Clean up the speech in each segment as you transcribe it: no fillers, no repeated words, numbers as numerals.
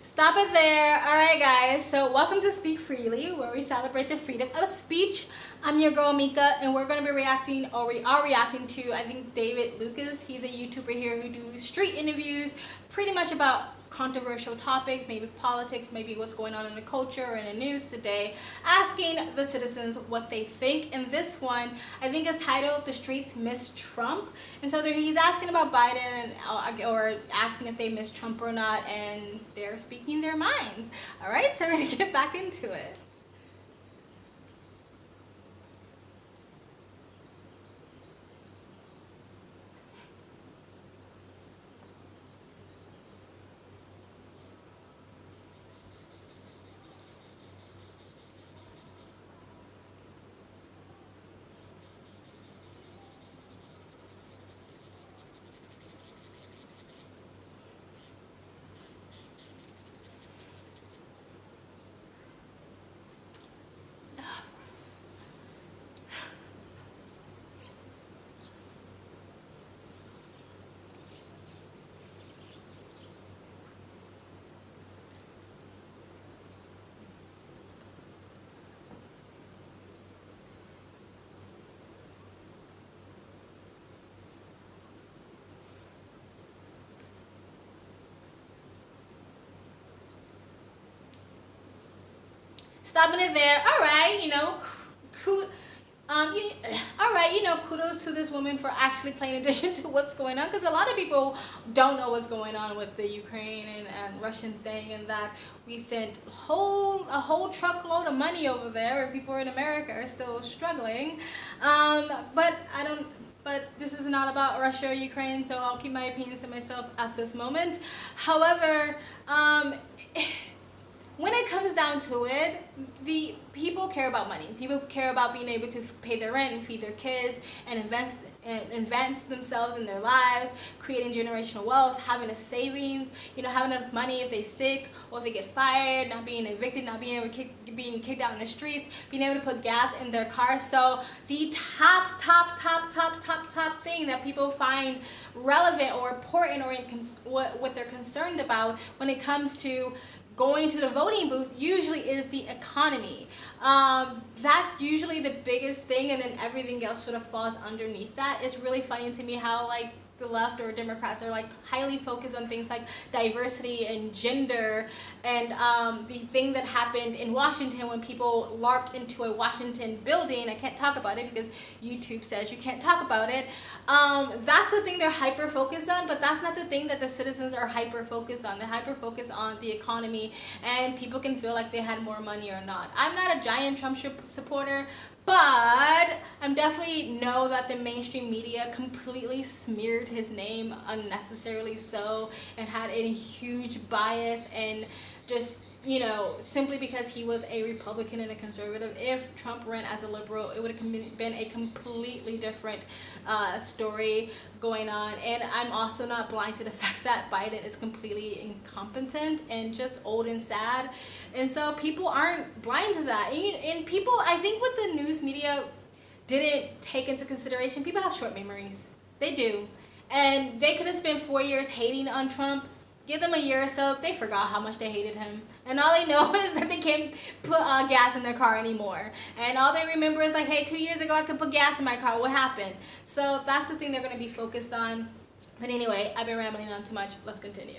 Stop it there. All right, guys. So, welcome to Speak Freely, where we celebrate the freedom of speech. I'm your girl Mika, and we're going to be reacting, or we are reacting to, I think, David Lucas. He's a YouTuber here who do street interviews, pretty much about controversial topics, maybe politics, maybe what's going on in the culture or in the news today, asking the citizens what they think. And this one, I think, is titled "The Streets Miss Trump," and so he's asking about Biden or asking if they miss Trump or not, and they're speaking their minds. All right, so we're gonna get back into it. Stopping it there. All right, all right, kudos to this woman for actually paying attention to what's going on, because a lot of people don't know what's going on with the Ukraine and Russian thing, and that we sent a whole truckload of money over there, where people in America are still struggling. But I don't. But this is not about Russia or Ukraine, so I'll keep my opinions to myself at this moment. However, when it comes down to it, the people care about money. People care about being able to pay their rent and feed their kids and invest themselves in their lives, creating generational wealth, having a savings, having enough money if they're sick or if they get fired, not being evicted, not being able to being kicked out in the streets, being able to put gas in their car. So the top thing that people find relevant or important or what they're concerned about when it comes to going to the voting booth usually is the economy. That's usually the biggest thing, and then everything else sort of falls underneath that. It's really funny to me how the left or Democrats are highly focused on things like diversity and gender, and the thing that happened in Washington when people larped into a Washington building. I can't talk about it because YouTube says you can't talk about it. That's the thing they're hyper focused on, but that's not the thing that the citizens are hyper focused on. They're hyper focused on the economy, and people can feel like they had more money or not. I'm not a giant Trump supporter, but I'm definitely know that the mainstream media completely smeared his name unnecessarily so, and had a huge bias, and just simply because he was a Republican and a conservative. If Trump ran as a liberal, it would have been a completely different story going on. And I'm also not blind to the fact that Biden is completely incompetent and just old and sad. And so people aren't blind to that. And people, I think what the news media didn't take into consideration, people have short memories. They do. And they could have spent 4 years hating on Trump. Give them a year or so, they forgot how much they hated him. And all they know is that they can't put gas in their car anymore. And all they remember is hey, 2 years ago I could put gas in my car. What happened? So that's the thing they're going to be focused on. But anyway, I've been rambling on too much. Let's continue.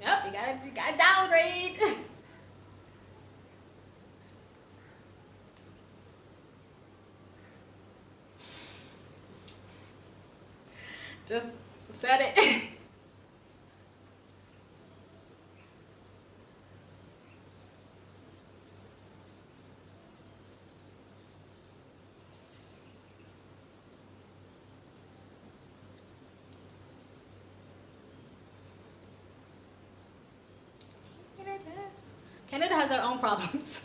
Yep, you gotta downgrade. Just said it. Canada has their own problems.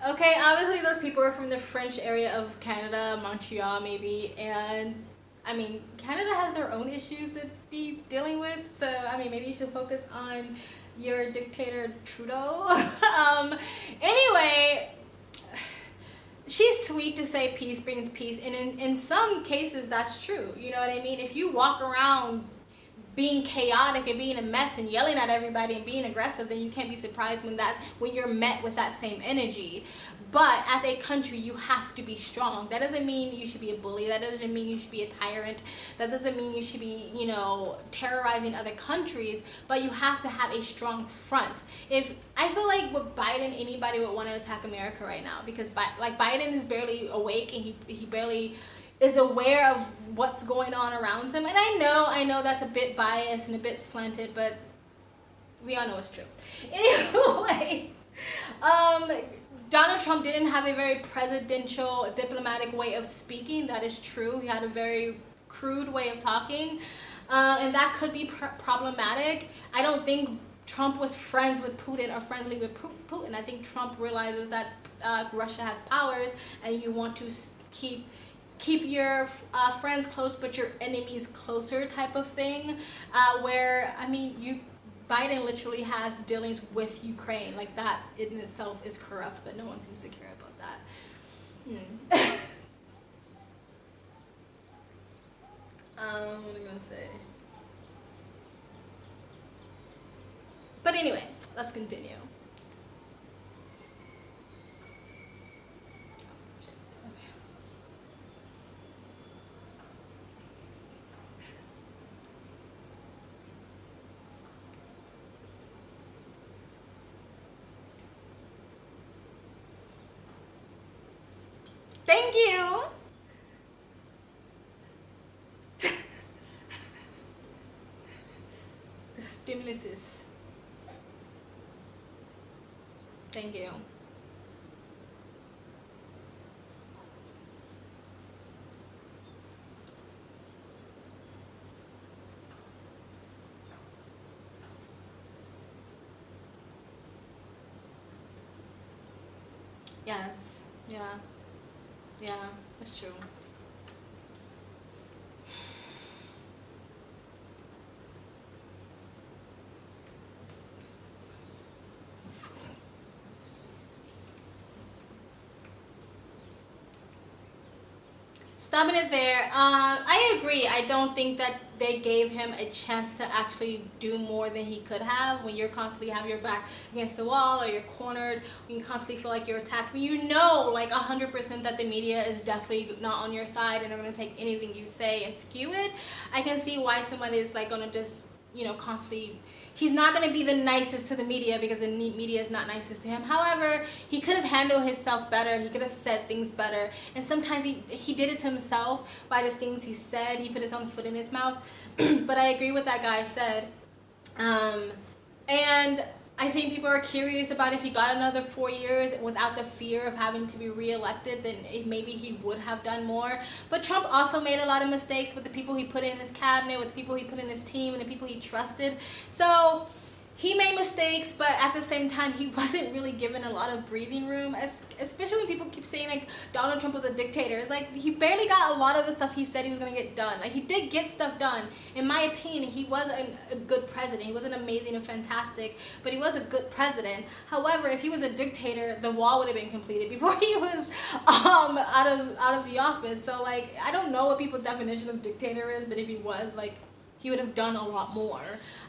Okay, obviously those people are from the French area of Canada, Montreal maybe, and I mean, Canada has their own issues to be dealing with, so I mean, maybe you should focus on your dictator Trudeau. Anyway, she's sweet to say peace brings peace, and in some cases that's true. You know what I mean? If you walk around being chaotic and being a mess and yelling at everybody and being aggressive, then you can't be surprised when you're met with that same energy. But as a country, you have to be strong. That doesn't mean you should be a bully. That doesn't mean you should be a tyrant. That doesn't mean you should be, terrorizing other countries. But you have to have a strong front. If I feel like with Biden, anybody would want to attack America right now because Biden is barely awake and he barely is aware of what's going on around him. And I know that's a bit biased and a bit slanted, but we all know it's true. Anyway, Donald Trump didn't have a very presidential, diplomatic way of speaking. That is true. He had a very crude way of talking, and that could be problematic. I don't think Trump was friends with Putin or friendly with Putin. I think Trump realizes that Russia has powers, and you want to keep your friends close but your enemies closer type of thing, where I mean Biden literally has dealings with Ukraine. Like that in itself is corrupt, but no one seems to care about that. What am I gonna say? But anyway, let's continue. Thank you. The stimulus is. Thank you. Yes. Yeah. Yeah. That's true. Stopping it there. I agree. I don't think that they gave him a chance to actually do more than he could have. When you're constantly have your back against the wall or you're cornered, when you constantly feel like you're attacked, when you know like 100% that the media is definitely not on your side and are going to take anything you say and skew it, I can see why someone is like going to just constantly. He's not going to be the nicest to the media because the media is not nicest to him. However, he could have handled himself better. He could have said things better. And sometimes he did it to himself by the things he said. He put his own foot in his mouth. But I agree with that guy said. And I think people are curious about if he got another 4 years without the fear of having to be reelected, then maybe he would have done more. But Trump also made a lot of mistakes with the people he put in his cabinet, with the people he put in his team, and the people he trusted. So he made mistakes, but at the same time, he wasn't really given a lot of breathing room, especially when people keep saying, like, Donald Trump was a dictator. It's like, he barely got a lot of the stuff he said he was going to get done. Like, he did get stuff done. In my opinion, he was a good president. He wasn't amazing and fantastic, but he was a good president. However, if he was a dictator, the wall would have been completed before he was out of the office. So, like, I don't know what people's definition of dictator is, but if he was, like, he would have done a lot more.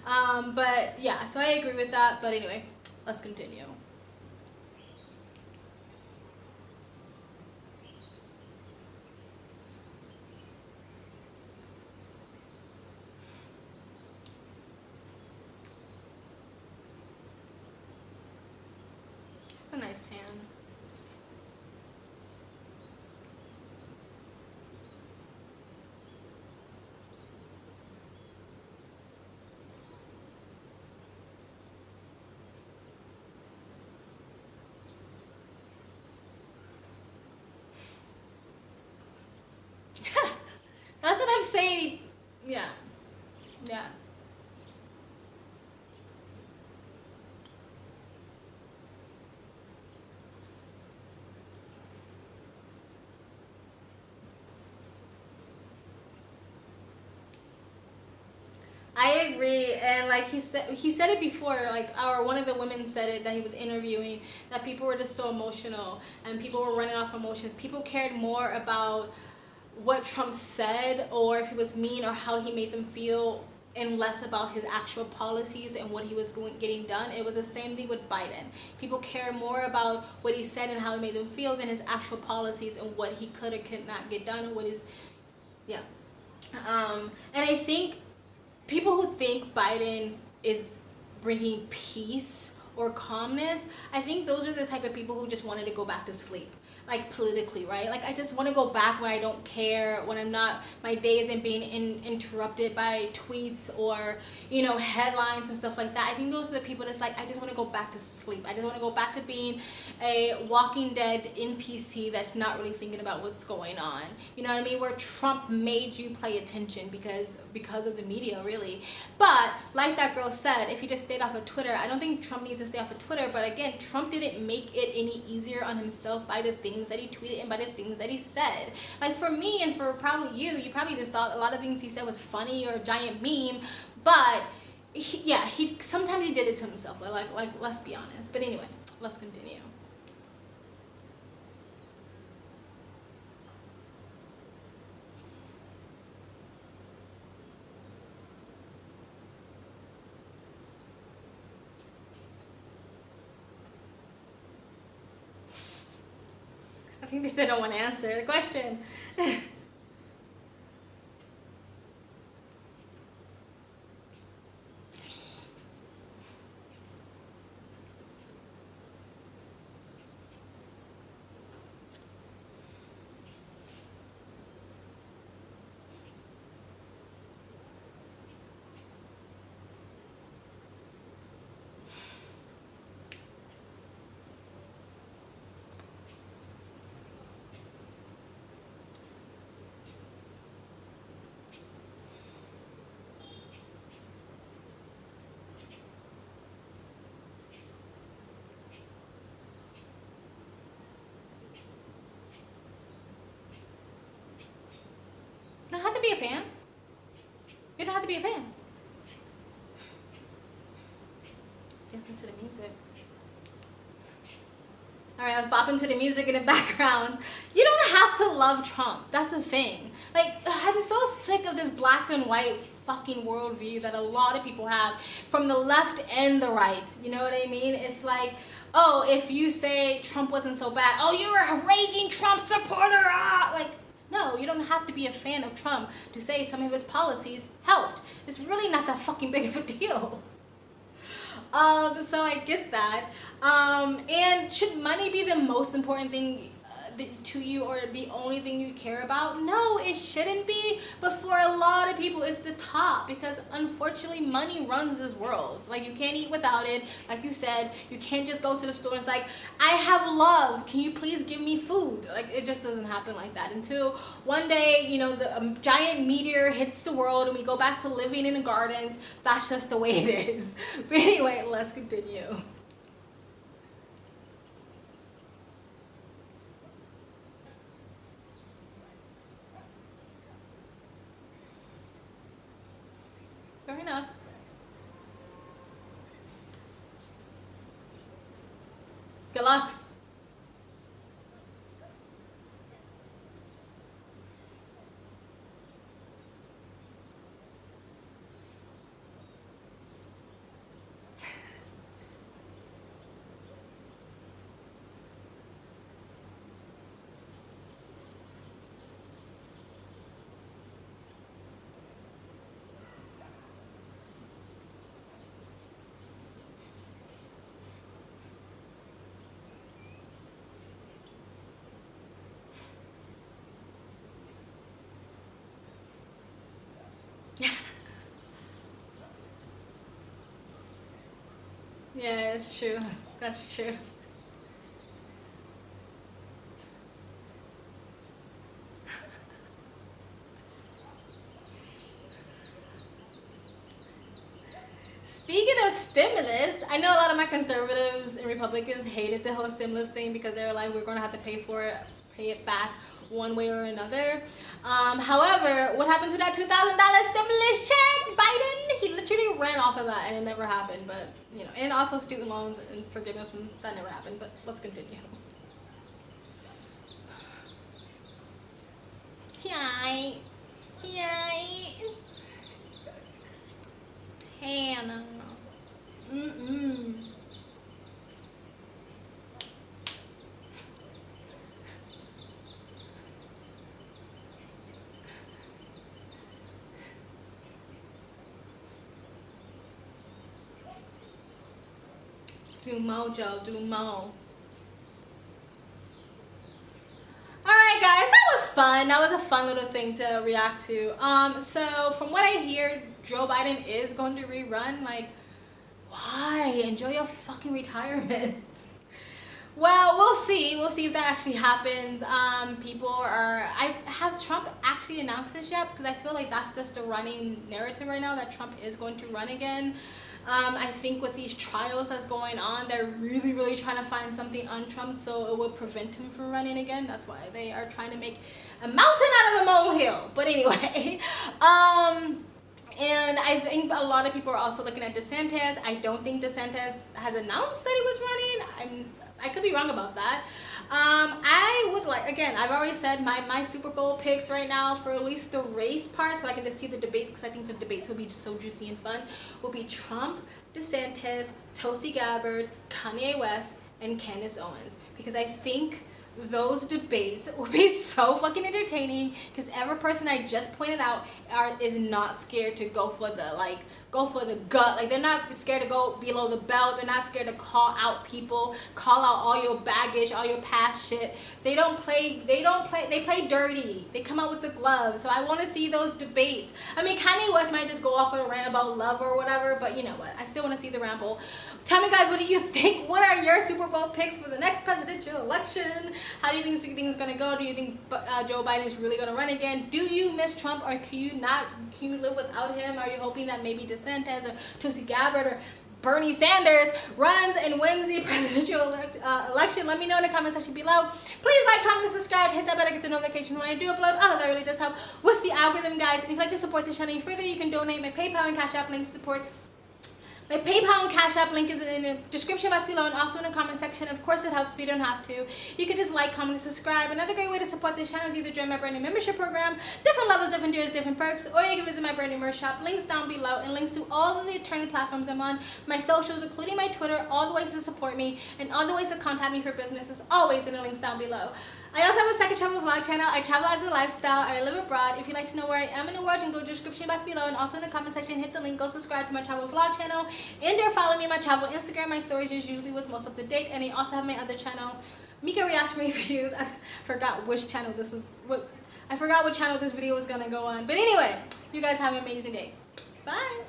But yeah, so I agree with that. But anyway, let's continue. It's a nice tan. That's what I'm saying. Yeah. Yeah. I agree, and like he said it before, like or one of the women said it that he was interviewing, that people were just so emotional and people were running off emotions. People cared more about what Trump said or if he was mean or how he made them feel, and less about his actual policies and what he was getting done. It was the same thing with Biden. People care more about what he said and how he made them feel than his actual policies and what he could or could not get done. And what is, yeah. And I think people who think Biden is bringing peace or calmness, I think those are the type of people who just wanted to go back to sleep, like politically, right? Like I just want to go back where I don't care, when I'm not, my day isn't being interrupted by tweets or, headlines and stuff like that. I think those are the people that's like, I just want to go back to sleep. I just want to go back to being a Walking Dead NPC that's not really thinking about what's going on. You know what I mean? Where Trump made you pay attention because of the media, really. But like that girl said, if he just stayed off of Twitter, I don't think Trump needs to stay off of Twitter. But again, Trump didn't make it any easier on himself by the things that he tweeted and by the things that he said. Like for me and for probably you probably just thought a lot of things he said was funny or a giant meme. But he sometimes he did it to himself. But like let's be honest. But anyway, let's continue. I think they still don't want to answer the question. You don't have to be a fan. You don't have to be a fan. Listen to the music. Alright, I was bopping to the music in the background. You don't have to love Trump. That's the thing. Like, I'm so sick of this black and white fucking worldview that a lot of people have from the left and the right. You know what I mean? It's like, oh, if you say Trump wasn't so bad, oh, you're a raging Trump supporter. Like, no, you don't have to be a fan of Trump to say some of his policies helped. It's really not that fucking big of a deal. So I get that. And should money be the most important thing to you or the only thing you care about? No, it shouldn't be. But for a lot of people, it's the top because unfortunately, money runs this world. Like you can't eat without it. Like you said, you can't just go to the store and it's like, I have love. Can you please give me food? Like it just doesn't happen like that until one day, the giant meteor hits the world and we go back to living in the gardens. That's just the way it is. But anyway, let's continue. Fair enough. Good luck. Yeah, it's true. That's true. Speaking of stimulus, I know a lot of my conservatives and Republicans hated the whole stimulus thing because they were like, we're going to have to pay for it pay it back one way or another. However, what happened to that $2,000 stimulus check? Biden, he literally ran off of that and it never happened. But, you know, and also student loans and forgiveness, and that never happened. But let's continue. Hi. Hi. Hannah. Do mojo, do mo. Alright guys, that was fun. That was a fun little thing to react to. So from what I hear, Joe Biden is going to rerun. Like, why? Enjoy your fucking retirement. Well, we'll see. We'll see if that actually happens. Have Trump actually announced this yet? Because I feel like that's just a running narrative right now, that Trump is going to run again. I think with these trials that's going on, they're really, really trying to find something on Trump so it will prevent him from running again. That's why they are trying to make a mountain out of a molehill. But anyway, and I think a lot of people are also looking at DeSantis. I don't think DeSantis has announced that he was running. I could be wrong about that. I would like, again, I've already said my Super Bowl picks right now for at least the race part, so I can just see the debates, because I think the debates will be so juicy and fun, will be Trump, DeSantis, Tulsi Gabbard, Kanye West, and Candace Owens. Because I think those debates will be so fucking entertaining, because every person I just pointed out is not scared to go for the gut. Like, they're not scared to go below the belt. They're not scared to call out people, call out all your baggage, all your past shit. They play dirty. They come out with the gloves. So I want to see those debates. I mean, Kanye West might just go off on a rant about love or whatever, but you know what? I still want to see the ramble. Tell me guys, what do you think? What are your Super Bowl picks for the next presidential election? How do you think this is going to go? Do you think Joe Biden is really going to run again? Do you miss Trump, or can you live without him? Are you hoping that maybe DeSantis or Tulsi Gabbard or Bernie Sanders runs and wins the presidential election? Let me know in the comment section below. Please like, comment, and subscribe. Hit that bell to get the notification when I do upload. All of that really does help with the algorithm, guys. And if you'd like to support the channel any further, you can donate. My PayPal and Cash App links support. My PayPal and Cash App link is in the description box below and also in the comment section. Of course, it helps, but you don't have to. You can just like, comment, and subscribe. Another great way to support this channel is either join my brand new membership program, different levels, different tiers, different perks, or you can visit my brand new merch shop. Links down below, and links to all of the alternate platforms I'm on, my socials, including my Twitter, all the ways to support me, and all the ways to contact me for business is always in the links down below. I also have a second travel vlog channel. I travel as a lifestyle. I live abroad. If you'd like to know where I am in the world, you can go to the description box below, and also in the comment section, hit the link, go subscribe to my travel vlog channel. And there, follow me on my travel Instagram. My stories is usually what's most up to date. And I also have my other channel, Mika Reacts Reviews. I forgot which channel this was. I forgot what channel this video was gonna go on. But anyway, you guys have an amazing day. Bye.